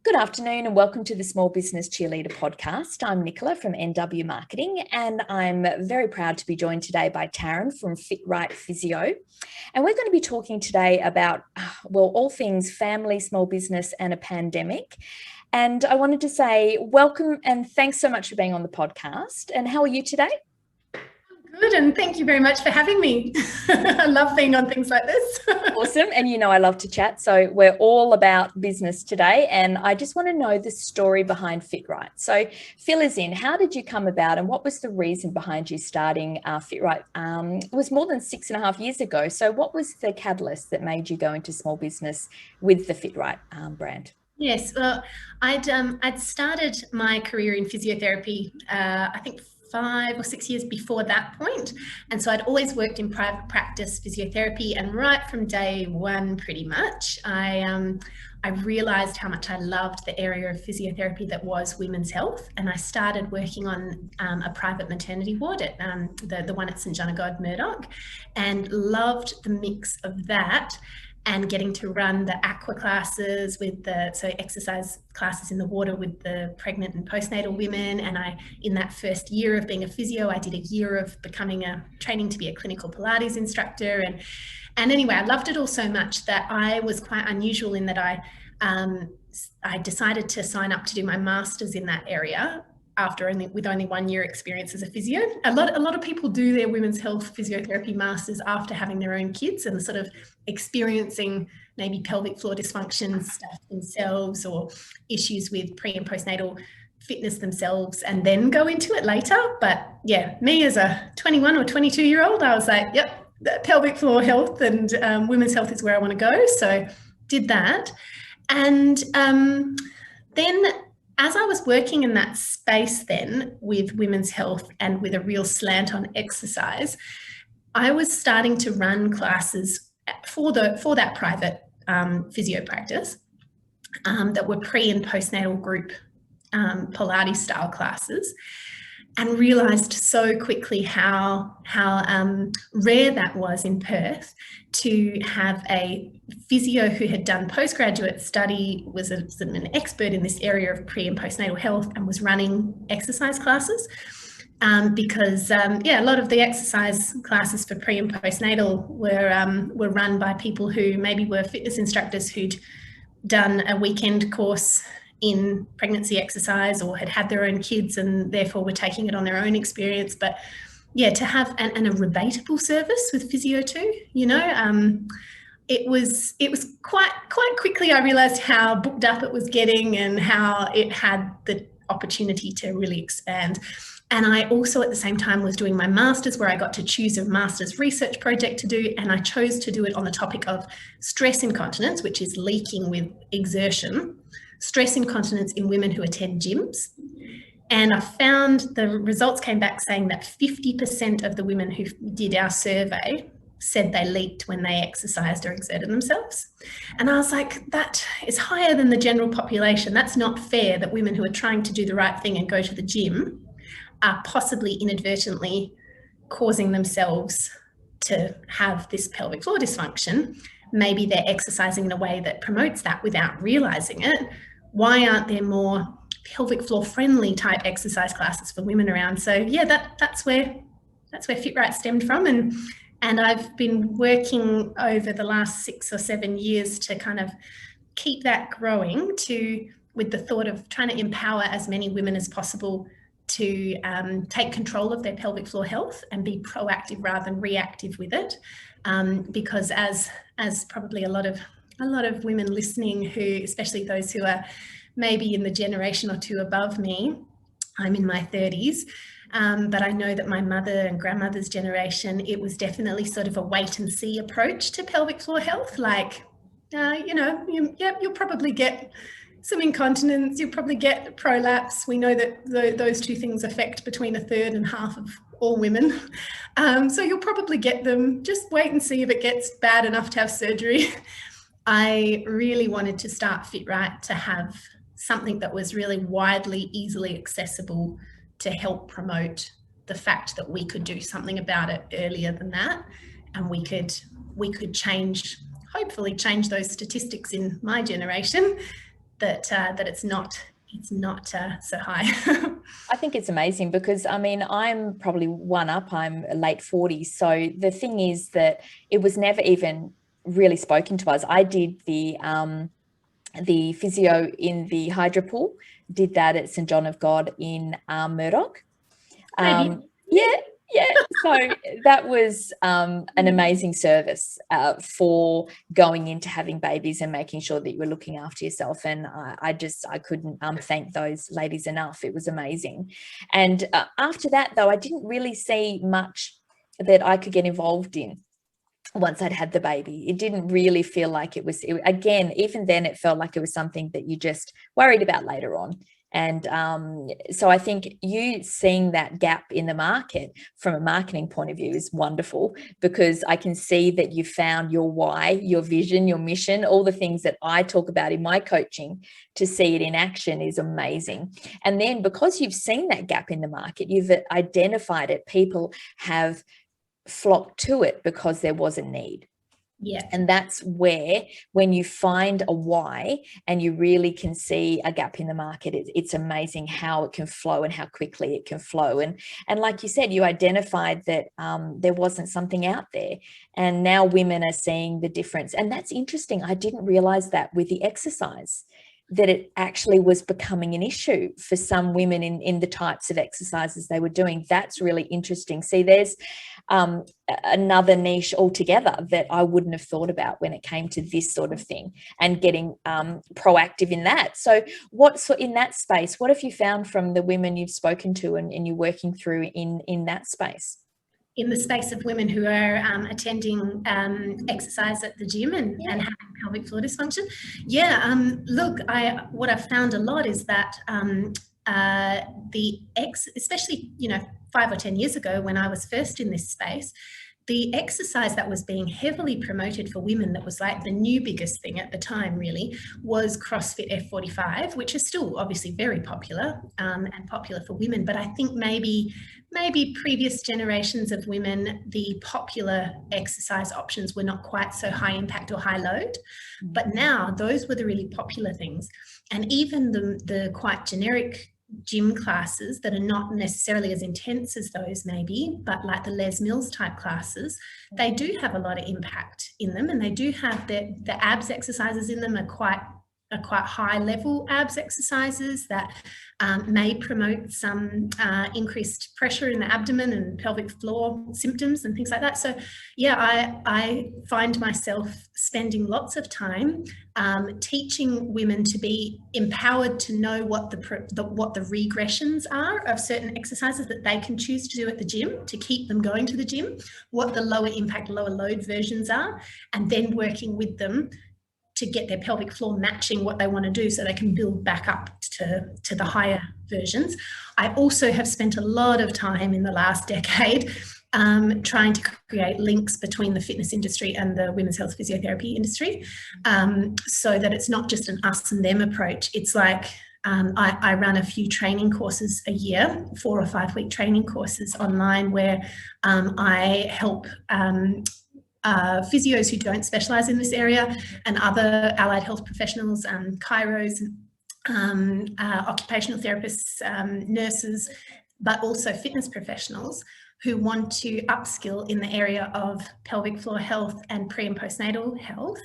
Good afternoon and welcome to the Small Business Cheerleader podcast. I'm Nicola from NW Marketing and I'm very proud to be joined today by Taryn from FitRight Physio. And we're going to be talking today about, all things family, small business and a pandemic. And I wanted to say welcome and thanks so much for being on the podcast. And how are you today? Good, and thank you very much for having me. I love being on things like this. Awesome. And you know I love to chat. So we're all about business today. And I just want to know the story behind FitRight. So fill us in. How did you come about and what was the reason behind you starting FitRight? It was more than 6.5 years ago. So what was the catalyst that made you go into small business with the FitRight brand? Yes, well, I'd started my career in physiotherapy, I think 5 or 6 years before that point. And so I'd always worked in private practice physiotherapy, and right from day one, pretty much, I realized how much I loved the area of physiotherapy that was women's health. And I started working on a private maternity ward at the one at St John of God, Murdoch, and loved the mix of that and getting to run the aqua classes with so exercise classes in the water with the pregnant and postnatal women. And in that first year of being a physio, I did a year of training to be a clinical Pilates instructor. And anyway, I loved it all so much that I was quite unusual in that I decided to sign up to do my master's in that area with only 1 year experience as a physio. A lot of people do their women's health physiotherapy masters after having their own kids and sort of experiencing maybe pelvic floor dysfunction stuff themselves or issues with pre and postnatal fitness themselves and then go into it later. But yeah, me as a 21 or 22-year-old, I was like, yep, pelvic floor health and women's health is where I want to go. So did that. And then as I was working in that space then with women's health and with a real slant on exercise, I was starting to run classes for that private physio practice that were pre and postnatal group Pilates style classes, and realised so quickly how rare that was in Perth to have a physio who had done postgraduate study, was an expert in this area of pre and postnatal health and was running exercise classes. Because a lot of the exercise classes for pre and postnatal were run by people who maybe were fitness instructors who'd done a weekend course in pregnancy exercise or had their own kids and therefore were taking it on their own experience. But yeah, to have a rebatable service with physio too, it was quite quickly I realized how booked up it was getting and how it had the opportunity to really expand. And I also at the same time was doing my master's, where I got to choose a master's research project to do, and I chose to do it on the topic of stress incontinence, which is leaking with exertion, stress incontinence in women who attend gyms. And I found the results came back saying that 50% of the women who did our survey said they leaked when they exercised or exerted themselves. And I was like, that is higher than the general population. That's not fair that women who are trying to do the right thing and go to the gym are possibly inadvertently causing themselves to have this pelvic floor dysfunction. Maybe they're exercising in a way that promotes that without realizing it. Why aren't there more pelvic floor friendly type exercise classes for women around? So yeah, that's where FitRight stemmed from. And I've been working over the last 6 or 7 years to kind of keep that growing with the thought of trying to empower as many women as possible to take control of their pelvic floor health and be proactive rather than reactive with it. Because as probably a lot of women listening who, especially those who are maybe in the generation or two above me, I'm in my 30s, but I know that my mother and grandmother's generation, it was definitely sort of a wait and see approach to pelvic floor health. Like, you'll probably get some incontinence, you'll probably get prolapse. We know that those two things affect between a third and half of all women. So you'll probably get them. Just wait and see if it gets bad enough to have surgery. I really wanted to start FitRight to have something that was really widely, easily accessible to help promote the fact that we could do something about it earlier than that. And we could hopefully change those statistics in my generation that it's not so high. I think it's amazing because, I mean, I'm probably one up, I'm late 40s. So the thing is that it was never even really spoken to us. I did the physio in the hydro pool, did that at St John of God in Murdoch. Yeah. So that was an amazing service for going into having babies and making sure that you were looking after yourself. And I couldn't thank those ladies enough. It was amazing. And after that, though, I didn't really see much that I could get involved in. Once I'd had the baby, it didn't really feel like again, even then it felt like it was something that you just worried about later on. And so I think you seeing that gap in the market from a marketing point of view is wonderful, because I can see that you found your why, your vision, your mission, all the things that I talk about in my coaching. To see it in action is amazing. And then because you've seen that gap in the market, you've identified it, people have flocked to it because there was a need. Yeah. And that's where, when you find a why and you really can see a gap in the market, it's amazing how it can flow and how quickly it can flow. And like you said, you identified that there wasn't something out there, and now women are seeing the difference. And that's interesting. I didn't realize that with the exercise, that it actually was becoming an issue for some women in the types of exercises they were doing. That's really interesting. See, there's another niche altogether that I wouldn't have thought about when it came to this sort of thing, and getting proactive in that. So in that space, what have you found from the women you've spoken to and you're working through in that space? In the space of women who are attending exercise at the gym and having pelvic floor dysfunction. Look, what I've found a lot is that especially 5 or 10 years ago when I was first in this space, the exercise that was being heavily promoted for women, that was like the new biggest thing at the time really, was CrossFit F45, which is still obviously very popular and popular for women. But I think maybe previous generations of women, the popular exercise options were not quite so high impact or high load. But now those were the really popular things. And even the quite generic gym classes that are not necessarily as intense as those maybe, but like the Les Mills type classes, they do have a lot of impact in them, and they do have the abs exercises in them are quite high level abs exercises that may promote some increased pressure in the abdomen and pelvic floor symptoms and things like that. So I find myself spending lots of time teaching women to be empowered to know what the regressions are of certain exercises that they can choose to do at the gym to keep them going to the gym, what the lower impact, lower load versions are, and then working with them to get their pelvic floor matching what they want to do so they can build back up to the higher versions. I also have spent a lot of time in the last decade trying to create links between the fitness industry and the women's health physiotherapy industry, so that it's not just an us and them approach. It's like I run a few training courses a year, 4 or 5 week training courses online, where I help physios who don't specialise in this area and other allied health professionals, chiros, occupational therapists, nurses, but also fitness professionals who want to upskill in the area of pelvic floor health and pre and postnatal health,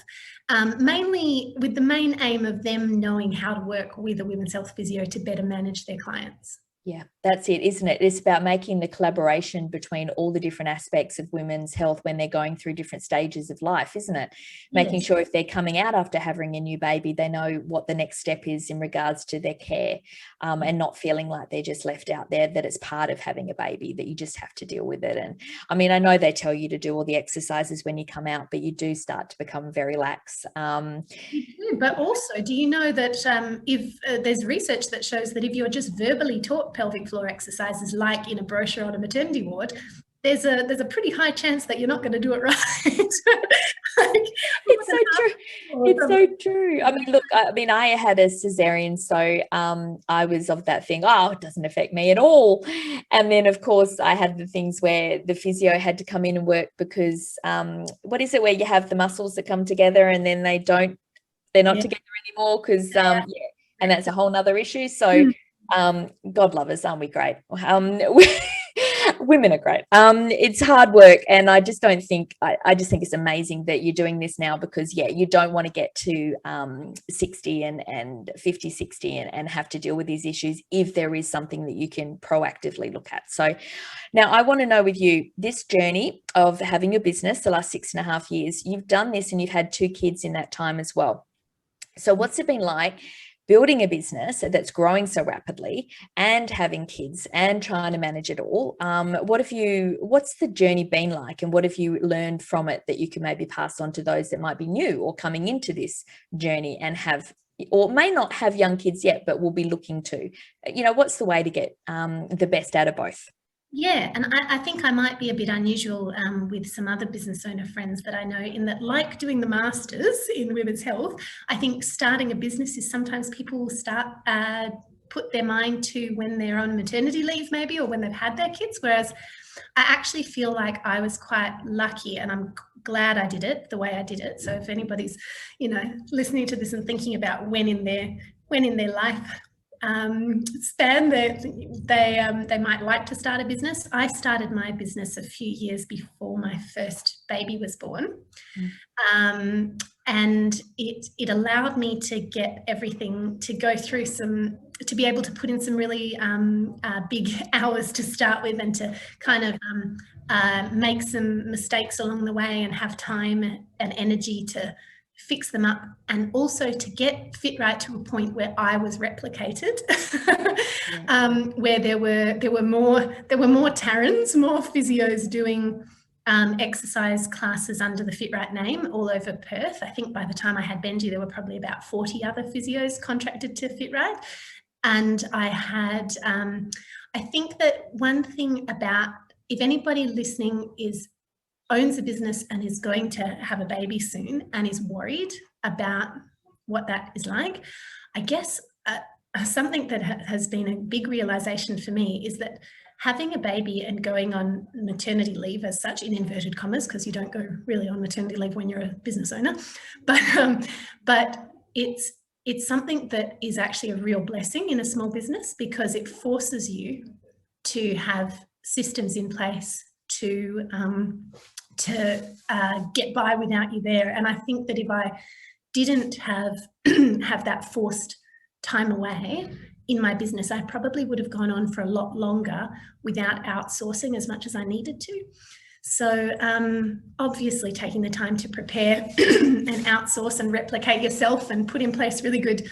mainly with the main aim of them knowing how to work with a women's health physio to better manage their clients. Yeah, that's it, isn't it? It's about making the collaboration between all the different aspects of women's health when they're going through different stages of life, isn't it? Making sure if they're coming out after having a new baby, they know what the next step is in regards to their care, and not feeling like they're just left out there, that it's part of having a baby, that you just have to deal with it. And I mean, I know they tell you to do all the exercises when you come out, but you do start to become very lax. You do, but also, do you know that if there's research that shows that if you're just verbally taught pelvic floor exercises like in a brochure on a maternity ward, there's a pretty high chance that you're not going to do it right. It's so true. It's so true. I mean, look, I had a cesarean, so I was of that thing, it doesn't affect me at all. And then, of course, I had the things where the physio had to come in and work because what is it where you have the muscles that come together and then they're not together anymore because and that's a whole nother issue. So God love us, aren't we great? Women are great. It's hard work, and I just don't think I just think it's amazing that you're doing this now, because you don't want to get to 60 and 50, 60 and have to deal with these issues if there is something that you can proactively look at. So now I want to know with you, this journey of having your business the last 6.5 years, you've done this and you've had 2 kids in that time as well. So what's it been like building a business that's growing so rapidly and having kids and trying to manage it all? What's the journey been like, and what have you learned from it that you can maybe pass on to those that might be new or coming into this journey and have, or may not have young kids yet, but will be looking to, what's the way to get the best out of both? Yeah, and I think I might be a bit unusual with some other business owner friends that I know, in that, like doing the masters in women's health, I think starting a business is sometimes people start put their mind to when they're on maternity leave maybe, or when they've had their kids, whereas I actually feel like I was quite lucky, and I'm glad I did it the way I did it. So if anybody's listening to this and thinking about when in their life span they might like to start a business, I started my business a few years before my first baby was born. And it allowed me to get everything, to go through to be able to put in some really big hours to start with, and to kind of make some mistakes along the way and have time and energy to fix them up, and also to get FitRight to a point where I was replicated, where there were more Taryns, more physios doing exercise classes under the FitRight name all over Perth. I think by the time I had Benji, there were probably about 40 other physios contracted to FitRight. And I had, I think that one thing about, if anybody listening owns a business and is going to have a baby soon and is worried about what that is like, I guess something that has been a big realization for me is that having a baby and going on maternity leave, as such, in inverted commas, because you don't go really on maternity leave when you're a business owner, but it's something that is actually a real blessing in a small business, because it forces you to have systems in place to get by without you there. And I think that if I didn't have that forced time away in my business, I probably would have gone on for a lot longer without outsourcing as much as I needed to. So obviously taking the time to prepare and outsource and replicate yourself and put in place really good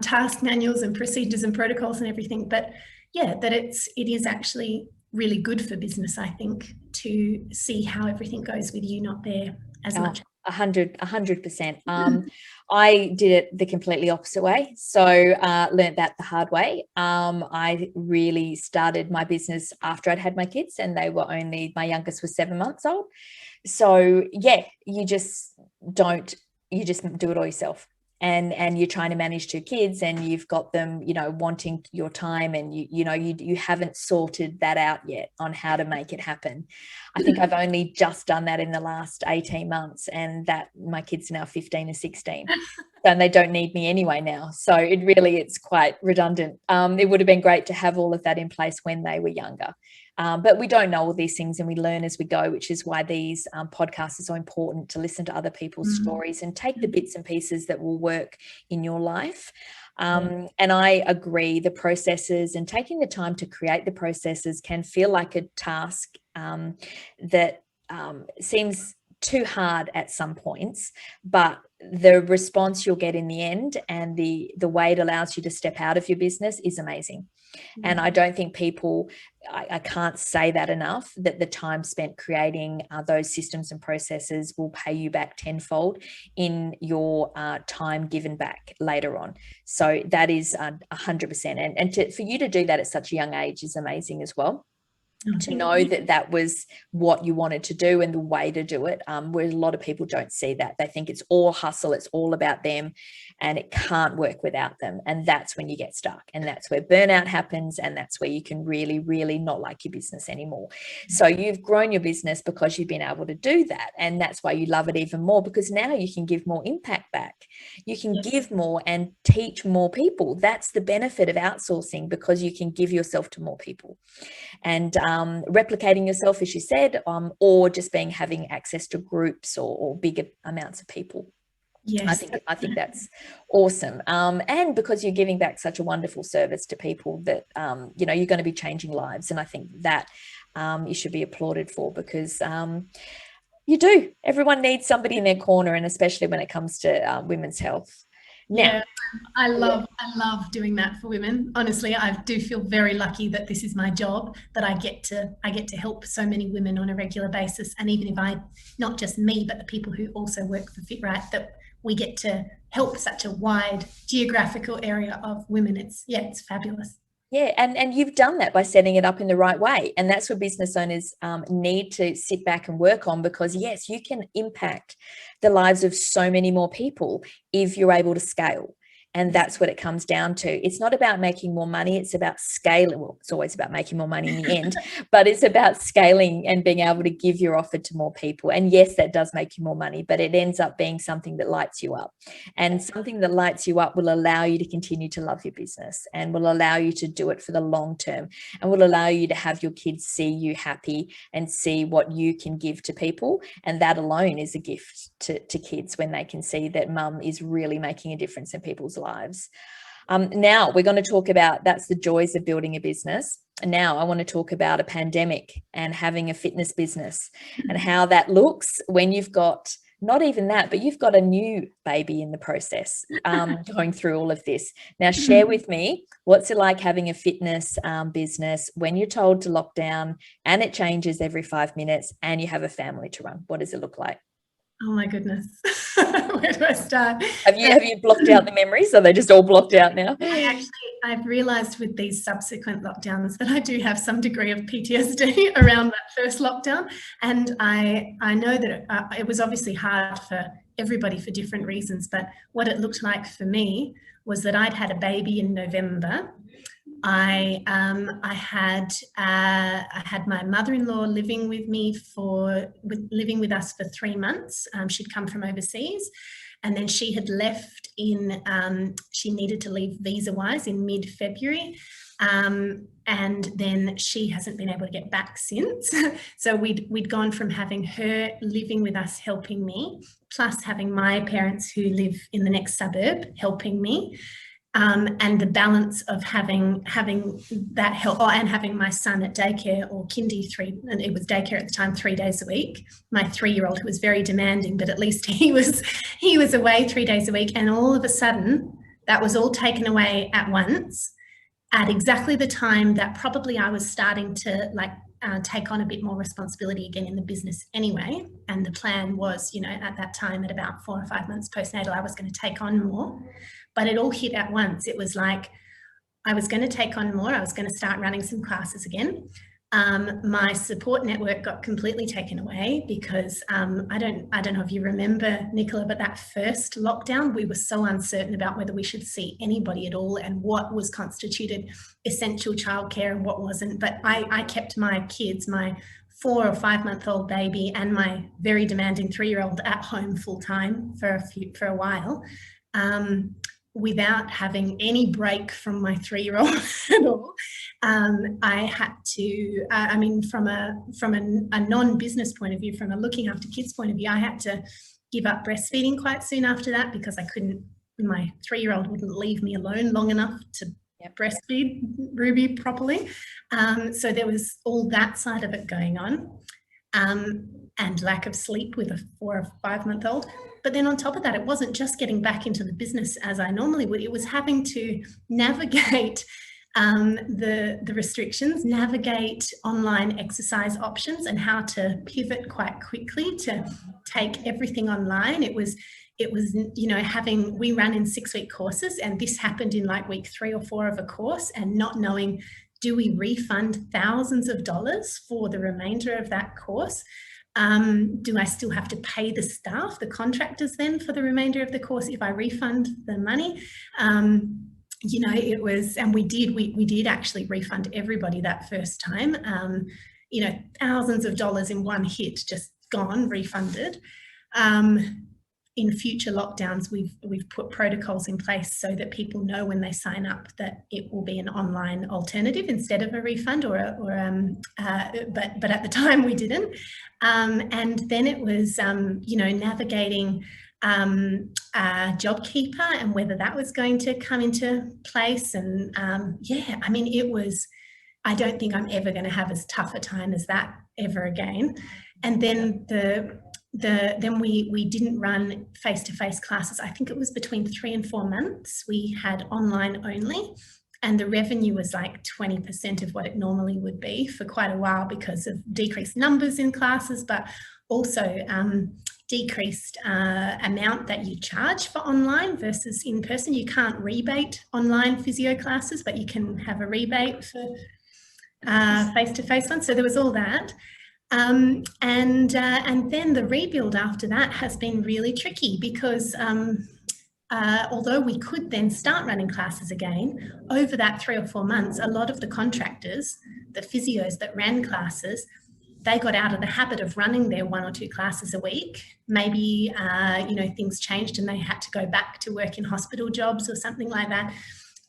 task manuals and procedures and protocols and everything. But yeah, that it is actually really good for business, I think, to see how everything goes with you not there as much. 100%. I did it the completely opposite way. So learned that the hard way. I really started my business after I'd had my kids, and my youngest was 7 months old. So yeah, you just do it all yourself. And you're trying to manage 2 kids, and you've got them, wanting your time, and you haven't sorted that out yet on how to make it happen. I think I've only just done that in the last 18 months, and that my kids are now 15 and 16, and they don't need me anyway now. So it's quite redundant. It would have been great to have all of that in place when they were younger. But we don't know all these things, and we learn as we go, which is why these podcasts are so important, to listen to other people's stories and take the bits and pieces that will work in your life. And I agree, the processes and taking the time to create the processes can feel like a task that seems too hard at some points, but the response you'll get in the end and the way it allows you to step out of your business is amazing. And I don't think I can't say that enough, that the time spent creating those systems and processes will pay you back tenfold in your time given back later on. So that is 100%. And for you to do that at such a young age is amazing as well. to know that that was what you wanted to do and the way to do it, where a lot of people don't see that. They think it's all hustle, it's all about them, and it can't work without them. And that's when you get stuck, and that's where burnout happens, and that's where you can really, really not like your business anymore. So you've grown your business because you've been able to do that, and that's why you love it even more, because now you can give more impact back. You can give more and teach more people. That's the benefit of outsourcing, because you can give yourself to more people. And replicating yourself, as you said, or just having access to groups or bigger amounts of people. Yes, I think that's awesome. And because you're giving back such a wonderful service to people that, you're going to be changing lives. And I think that you should be applauded for, because you do. Everyone needs somebody in their corner, and especially when it comes to women's health. Now, yeah, I love doing that for women. Honestly, I do feel very lucky that this is my job, that I get to help so many women on a regular basis. And even if not just me, but the people who also work for FitRight, that we get to help such a wide geographical area of women. It's fabulous. Yeah, and you've done that by setting it up in the right way. And that's what business owners need to sit back and work on, because yes, you can impact the lives of so many more people if you're able to scale. And that's what it comes down to. It's not about making more money. It's about scaling. Well, it's always about making more money in the end, but it's about scaling and being able to give your offer to more people. And yes, that does make you more money, but it ends up being something that lights you up. And something that lights you up will allow you to continue to love your business, and will allow you to do it for the long term, and will allow you to have your kids see you happy and see what you can give to people. And that alone is a gift to kids, when they can see that mum is really making a difference in people's lives. Now we're going to talk about, that's the joys of building a business. And now I want to talk about a pandemic and having a fitness business, and how that looks when you've got not even that, but you've got a new baby in the process, going through all of this. Now, share with me, what's it like having a fitness business when you're told to lock down and it changes every 5 minutes and you have a family to run? What does it look like? Oh my goodness. Where do I start? Have you blocked out the memories? Are they just all blocked out now? I've realised with these subsequent lockdowns that I do have some degree of PTSD around that first lockdown. And I know that it was obviously hard for everybody for different reasons, but what it looked like for me was that I'd had a baby in November. I had my mother-in-law living with us for 3 months. She'd come from overseas, and then she had left she needed to leave visa-wise in mid-February. And then she hasn't been able to get back since. So we'd gone from having her living with us helping me, plus having my parents who live in the next suburb helping me. And the balance of having that help, and having my son at daycare or kindy and it was daycare at the time, 3 days a week. My 3-year-old, who was very demanding, but at least he was away 3 days a week. And all of a sudden, that was all taken away at once, at exactly the time that probably I was starting to take on a bit more responsibility again in the business anyway. And the plan was, at that time, at about 4 or 5 months postnatal, I was going to take on more. But it all hit at once. It was like I was going to take on more. I was going to start running some classes again. My support network got completely taken away, because I don't know if you remember, Nicola, but that first lockdown, we were so uncertain about whether we should see anybody at all, and what was constituted essential childcare and what wasn't. But I kept my kids, my 4 or 5 month old baby and my very demanding 3-year-old at home full time for a while. Without having any break from my 3-year-old at all. I had to, from a non-business point of view, from a looking after kids point of view, I had to give up breastfeeding quite soon after that, because my 3-year-old wouldn't leave me alone long enough to breastfeed Ruby properly. So there was all that side of it going on. And lack of sleep with a 4 or 5 month old. But then on top of that, it wasn't just getting back into the business as I normally would. It was having to navigate the restrictions, navigate online exercise options, and how to pivot quite quickly to take everything online. It was we ran in 6-week courses, and this happened in week 3 or 4 of a course, and not knowing do we refund thousands of dollars for the remainder of that course? Do I still have to pay the staff, the contractors then for the remainder of the course if I refund the money? You know, it was, and we did actually refund everybody that first time. You know, thousands of dollars in one hit, just gone, refunded. In future lockdowns, we've put protocols in place so that people know when they sign up that it will be an online alternative instead of a refund, but at the time we didn't. And then it was, you know, navigating JobKeeper and whether that was going to come into place. And yeah, I mean, it was, I don't think I'm ever going to have as tough a time as that ever again. And then then we didn't run face-to-face classes. I think it was between 3 and 4 months. We had online only, and the revenue was like 20% of what it normally would be for quite a while because of decreased numbers in classes, but also decreased amount that you charge for online versus in person. You can't rebate online physio classes, but you can have a rebate for face-to-face ones. So there was all that. And then the rebuild after that has been really tricky because although we could then start running classes again, over that 3 or 4 months, a lot of the contractors, the physios that ran classes, they got out of the habit of running their 1 or 2 classes a week. Maybe, you know, things changed and they had to go back to work in hospital jobs or something like that.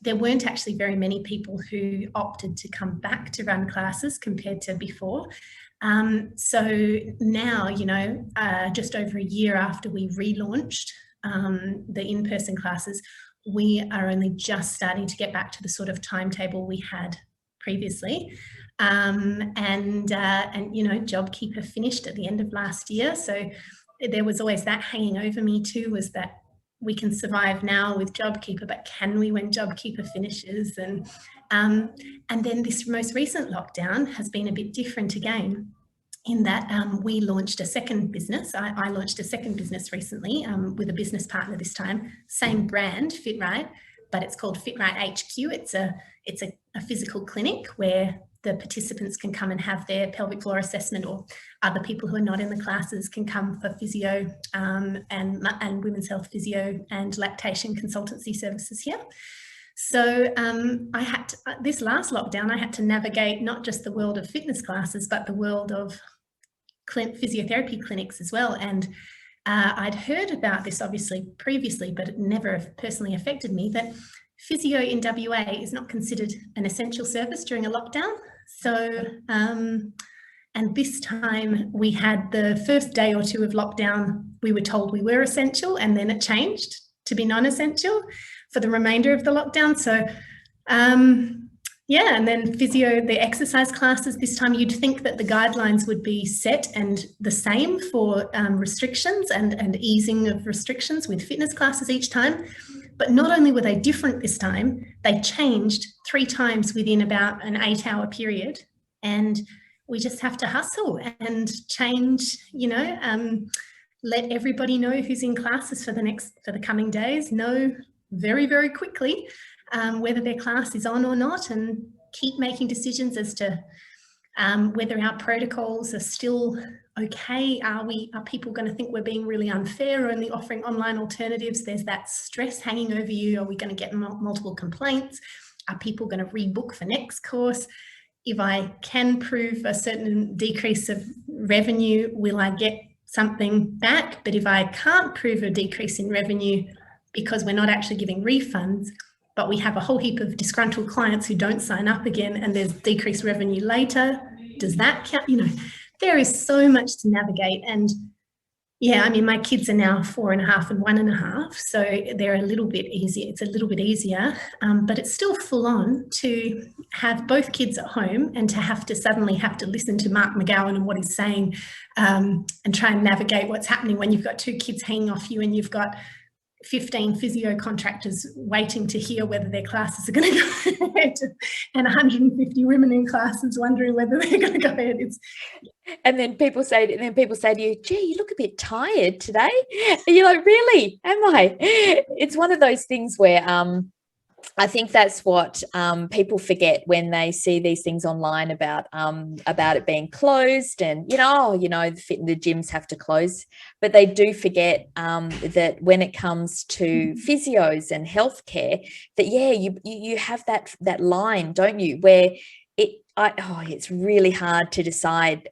There weren't actually very many people who opted to come back to run classes compared to before. So now, you know, just over a year after we relaunched the in-person classes, we are only just starting to get back to the sort of timetable we had previously. And you know, JobKeeper finished at the end of last year. So there was always that hanging over me too, was that we can survive now with JobKeeper, but can we when JobKeeper finishes? And then this most recent lockdown has been a bit different again, in that we launched a second business. I launched a second business recently with a business partner this time, same brand, FitRight, but it's called FitRight HQ. It's a physical clinic where the participants can come and have their pelvic floor assessment, or other people who are not in the classes can come for physio and women's health physio and lactation consultancy services here. So I had to, this last lockdown, I had to navigate not just the world of fitness classes, but the world of physiotherapy clinics as well. And I'd heard about this obviously previously, but it never personally affected me, that physio in WA is not considered an essential service during a lockdown. So, and this time we had the first day or 2 of lockdown, we were told we were essential, and then it changed to be non-essential for the remainder of the lockdown. So yeah, and then physio, the exercise classes this time, you'd think that the guidelines would be set and the same for restrictions and easing of restrictions with fitness classes each time. But not only were they different this time, they changed 3 times within about an 8-hour period. And we just have to hustle and change, you know, let everybody know who's in classes for the coming days, know very, very quickly whether their class is on or not, and keep making decisions as to whether our protocols are still okay. Are people going to think we're being really unfair, only offering online alternatives? There's that stress hanging over you. Are we going to get multiple complaints? Are people going to rebook for next course? If I can prove a certain decrease of revenue, will I get something back? But if I can't prove a decrease in revenue because we're not actually giving refunds, but we have a whole heap of disgruntled clients who don't sign up again and there's decreased revenue later, does that count? You know, there is so much to navigate. And yeah, I mean, my kids are now 4.5 and 1.5, so they're a little bit easier. It's a little bit easier, but it's still full on to have both kids at home and to suddenly have to listen to Mark McGowan and what he's saying, and try and navigate what's happening when you've got 2 kids hanging off you and you've got 15 physio contractors waiting to hear whether their classes are going to go ahead, and 150 women in classes wondering whether they're going to go ahead. And then people say to you, gee, you look a bit tired today. And you're like, really? Am I? It's one of those things where I think that's what people forget when they see these things online about it being closed, and the gyms have to close, but they do forget that when it comes to physios and healthcare, that you have that line, don't you, where it's really hard to decide.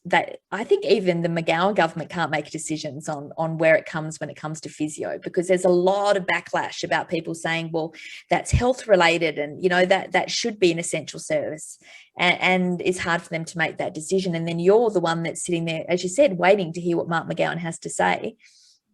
That I think even the McGowan government can't make decisions on where it comes when it comes to physio, because there's a lot of backlash about people saying, well, that's health related, and that should be an essential service, and it's hard for them to make that decision. And then you're the one that's sitting there, as you said, waiting to hear what Mark McGowan has to say.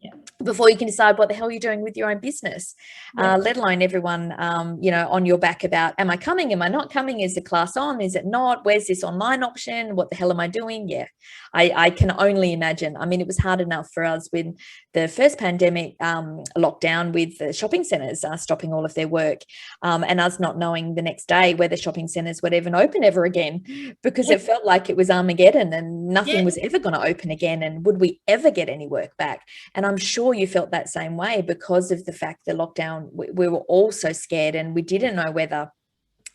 Yeah. Before you can decide what the hell you're doing with your own business, let alone everyone, on your back about, am I coming? Am I not coming? Is the class on? Is it not? Where's this online option? What the hell am I doing? Yeah, I can only imagine. I mean, it was hard enough for us when the first pandemic lockdown, with the shopping centres stopping all of their work, and us not knowing the next day whether shopping centres would even open ever again, because it felt like it was Armageddon and nothing was ever going to open again, and would we ever get any work back? And I'm sure you felt that same way, because of the fact the lockdown, we were all so scared, and we didn't know whether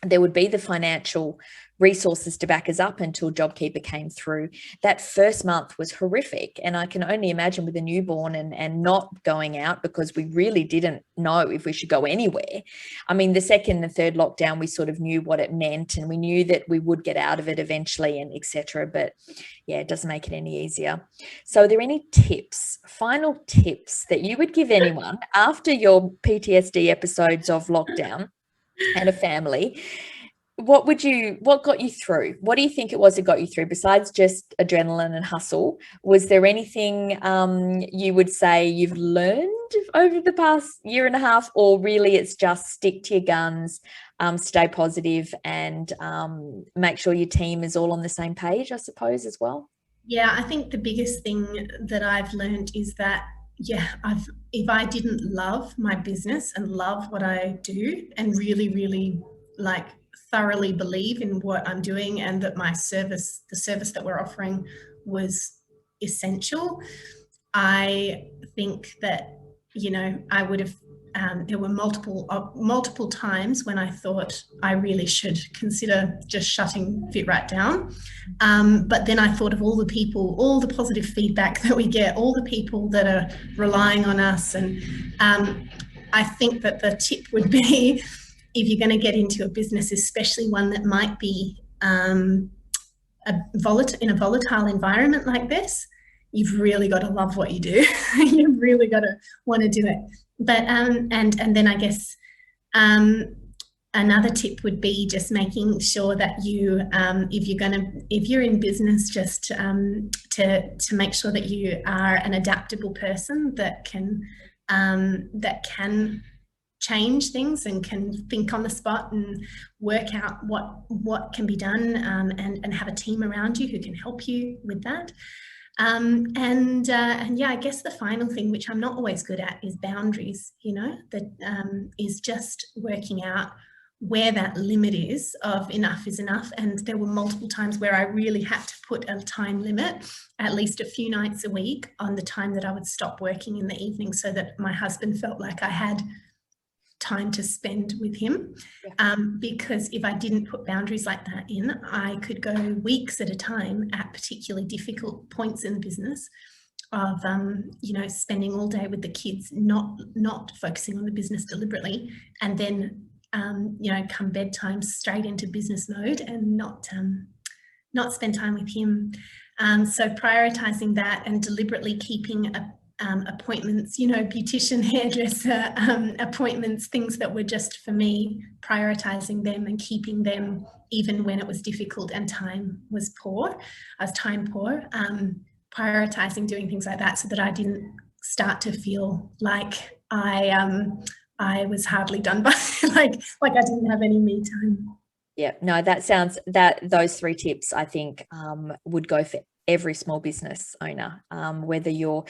there would be the financial resources to back us up until JobKeeper came through. That first month was horrific. And I can only imagine with a newborn and not going out, because we really didn't know if we should go anywhere. I mean, the second and third lockdown, we sort of knew what it meant, and we knew that we would get out of it eventually, and etc. But yeah, it doesn't make it any easier. So are there any final tips that you would give anyone after your PTSD episodes of lockdown and a family? What got you through? What do you think it was that got you through, besides just adrenaline and hustle? Was there anything you would say you've learned over the past year and a half, or really it's just stick to your guns, stay positive, and make sure your team is all on the same page, I suppose, as well? Yeah, I think the biggest thing that I've learned is that, if I didn't love my business and love what I do, and really, really thoroughly believe in what I'm doing, and that the service that we're offering was essential, I think that, I would have, there were multiple times when I thought I really should consider just shutting FitRight down. But then I thought of all the people, all the positive feedback that we get, all the people that are relying on us. And I think that the tip would be, if you're going to get into a business, especially one that might be in a volatile environment like this, you've really got to love what you do. You've really got to want to do it. But and then I guess another tip would be just making sure that you, if you're in business, just to make sure that you are an adaptable person that can change things and can think on the spot and work out what can be done, and have a team around you who can help you with that. And I guess the final thing, which I'm not always good at, is boundaries. That is just working out where that limit is of enough is enough. And there were multiple times where I really had to put a time limit, at least a few nights a week, on the time that I would stop working in the evening, so that my husband felt like I had time to spend with him. Because if I didn't put boundaries like that in, I could go weeks at a time at particularly difficult points in the business of spending all day with the kids, not focusing on the business deliberately, and then come bedtime straight into business mode and not spend time with him. So prioritizing that and deliberately keeping appointments, beautician, hairdresser, appointments, things that were just for me, prioritizing them and keeping them even when it was difficult and time was poor. I was time poor, prioritizing doing things like that, so that I didn't start to feel like I was hardly done by, like I didn't have any me time. Yeah, no, those 3 tips, I think, would go for every small business owner, whether you're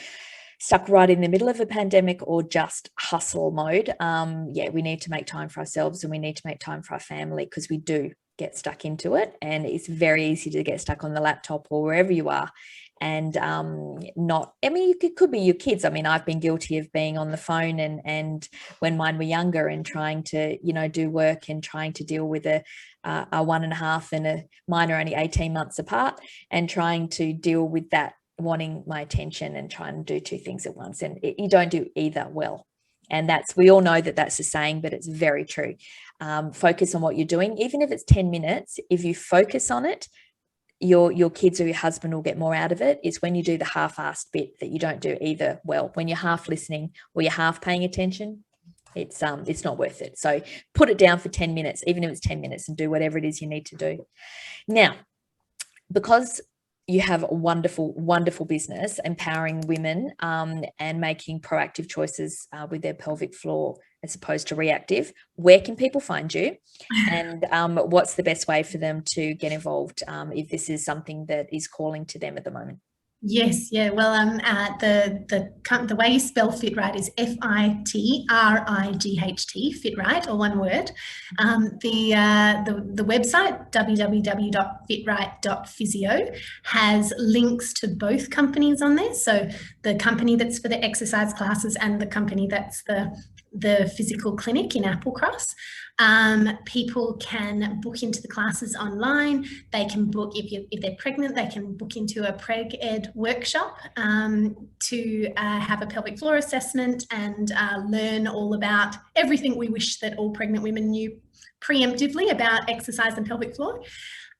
stuck right in the middle of a pandemic or just hustle mode. We need to make time for ourselves, and we need to make time for our family, because we do get stuck into it, and it's very easy to get stuck on the laptop or wherever you are and not, I mean, it could be your kids. I mean, I've been guilty of being on the phone and when mine were younger and trying to, you know, do work and trying to deal with a 1.5 and mine are only 18 months apart, and trying to deal with that, wanting my attention and trying to do two things at once. And you don't do either well. And we all know that that's a saying, but it's very true. Focus on what you're doing. Even if it's 10 minutes, if you focus on it, your kids or your husband will get more out of it. It's when you do the half-assed bit that you don't do either well. When you're half listening or you're half paying attention, it's not worth it. So put it down for 10 minutes, even if it's 10 minutes, and do whatever it is you need to do. Now, because you have a wonderful, wonderful business empowering women and making proactive choices with their pelvic floor as opposed to reactive, where can people find you? And what's the best way for them to get involved if this is something that is calling to them at the moment? Yes, yeah. Well, the way you spell FitRight is FITRIGHT, FitRight, or one word. The website www.fitright.physio has links to both companies on there. So the company that's for the exercise classes and the company that's the physical clinic in Applecross. People can book into the classes online. They can book, if they're pregnant, they can book into a Preg Ed workshop to have a pelvic floor assessment and learn all about everything we wish that all pregnant women knew preemptively about exercise and pelvic floor.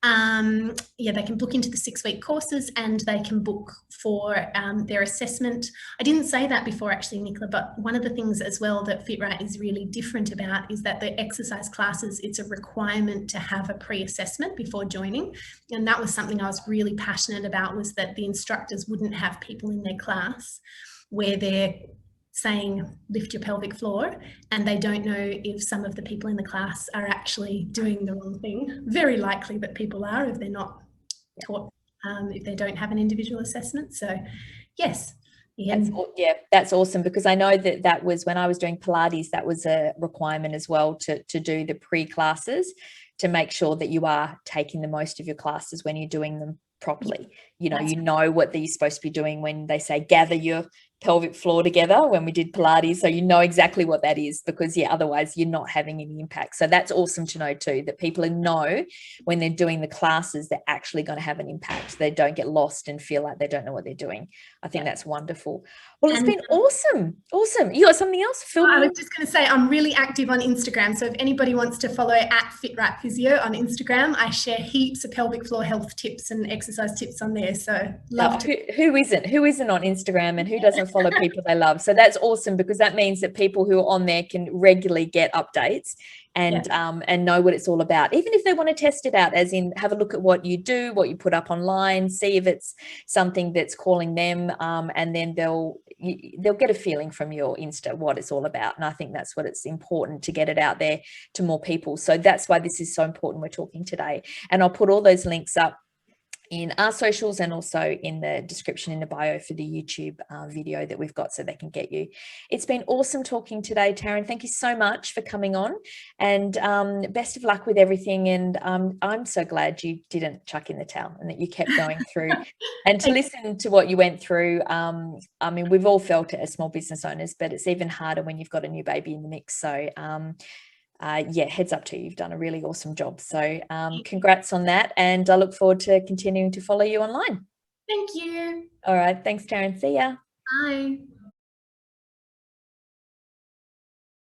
They can book into the 6-week courses, and they can book for their assessment. I didn't say that before actually, Nicola, but one of the things as well that FitRight is really different about is that the exercise classes, it's a requirement to have a pre-assessment before joining. And that was something I was really passionate about, was that the instructors wouldn't have people in their class where they're saying lift your pelvic floor and they don't know if some of the people in the class are actually doing the wrong thing. Very likely that people are if they're not taught, if they don't have an individual assessment. So yes. That's awesome, because I know that was when I was doing Pilates, that was a requirement as well to do the pre-classes, to make sure that you are taking the most of your classes when you're doing them properly. You know what you're supposed to be doing when they say gather your pelvic floor together when we did Pilates, so you know exactly what that is, because otherwise you're not having any impact. So that's awesome to know too, that people know when they're doing the classes they're actually going to have an impact. They don't get lost and feel like they don't know what they're doing. I think that's wonderful. Well, it's been awesome. You got something else? I was just going to say, I'm really active on Instagram, so if anybody wants to follow at FitRight Physio on Instagram, I share heaps of pelvic floor health tips and exercise tips on there. So who isn't on Instagram, and who doesn't follow people they love? So that's awesome, because that means that people who are on there can regularly get updates and know what it's all about, even if they want to test it out, as in have a look at what you do, what you put up online, see if it's something that's calling them, and then they'll get a feeling from your Insta what it's all about. And I think that's what it's important, to get it out there to more people. So that's why this is so important, we're talking today. And I'll put all those links up in our socials and also in the description in the bio for the YouTube video that we've got, so they can get you. It's been awesome talking today, Taryn. Thank you so much for coming on, and best of luck with everything. And I'm so glad you didn't chuck in the towel and that you kept going through and to listen to what you went through. I mean, we've all felt it as small business owners, but it's even harder when you've got a new baby in the mix. So heads up to you. You've done a really awesome job. So congrats on that. And I look forward to continuing to follow you online. Thank you. All right. Thanks, Taryn. See ya. Bye.